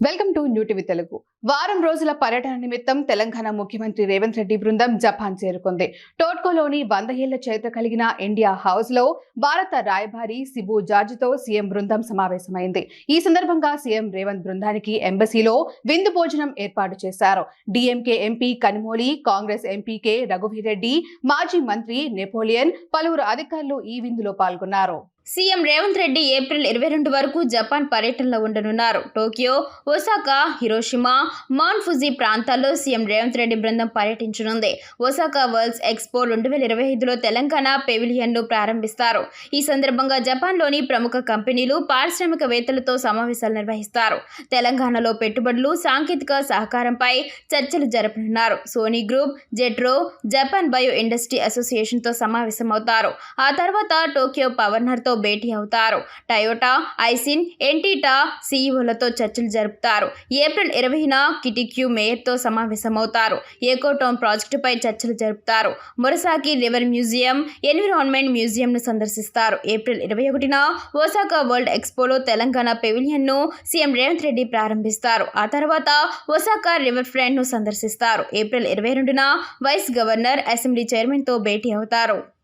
Welcome to new TV Telugu. వారం రోజుల పర్యటన నిమిత్తం తెలంగాణ ముఖ్యమంత్రి రేవంత్ రెడ్డి బృందం జపాన్ చేరుకుంది. టోట్కోలోని 100 ఏళ్ల చరిత్ర కలిగిన ఇండియా హౌస్ లో భారత రాయబారి సిబు జార్జ్తో సీఎం బృందం సమావేశమైంది. ఈ సందర్భంగా సీఎం రేవంత్ బృందానికి ఎంబసీలో విందు భోజనం ఏర్పాటు చేశారు. DMK MP Kanimozhi, Congress MP K Raghuveera Reddy, మాజీ మంత్రి నెపోలియన్, పలువురు అధికారులు ఈ విందులో పాల్గొన్నారు. సీఎం రేవంత్ రెడ్డి ఏప్రిల్ 22 వరకు జపాన్ పర్యటనలో ఉండనున్నారు. Tokyo, Osaka, Hiroshima, Mount Fuji ప్రాంతాల్లో సీఎం రేవంత్ రెడ్డి బృందం పర్యటించనుంది. ఒసాకా వరల్డ్స్ ఎక్స్పో 2025లో తెలంగాణ పెవిలియన్ను ప్రారంభిస్తారు. ఈ సందర్భంగా జపాన్లోని ప్రముఖ కంపెనీలు, పారిశ్రామికవేత్తలతో సమావేశాలు నిర్వహిస్తారు. తెలంగాణలో పెట్టుబడులు, సాంకేతిక సహకారంపై చర్చలు జరపనున్నారు. Sony group, JETRO, Japan bio industry అసోసియేషన్తో సమావేశమవుతారు. ఆ తర్వాత టోక్యో పవర్నర్తో భేటీ అవుతారు. టయోటా, ఐసిన్, ఎన్టీటా సీఈఓలతో చర్చలు జరుపుతారు. ఏప్రిల్ 20న కిటిక్యూ మేయర్తో సమావేశమవుతారు. ఏకోటౌన్ ప్రాజెక్టుపై చర్చలు జరుపుతారు. మొరసాకి రివర్ మ్యూజియం, ఎన్విరాన్మెంట్ మ్యూజియంను సందర్శిస్తారు. ఏప్రిల్ 21న ఒసాకా వరల్డ్ ఎక్స్పోలో తెలంగాణ పెవిలియన్ను సీఎం రేవంత్ రెడ్డి ప్రారంభిస్తారు. ఆ తర్వాత ఒసాకా రివర్ ఫ్రంట్ను సందర్శిస్తారు. ఏప్రిల్ 22న వైస్ గవర్నర్, అసెంబ్లీ చైర్మన్తో భేటీ అవుతారు.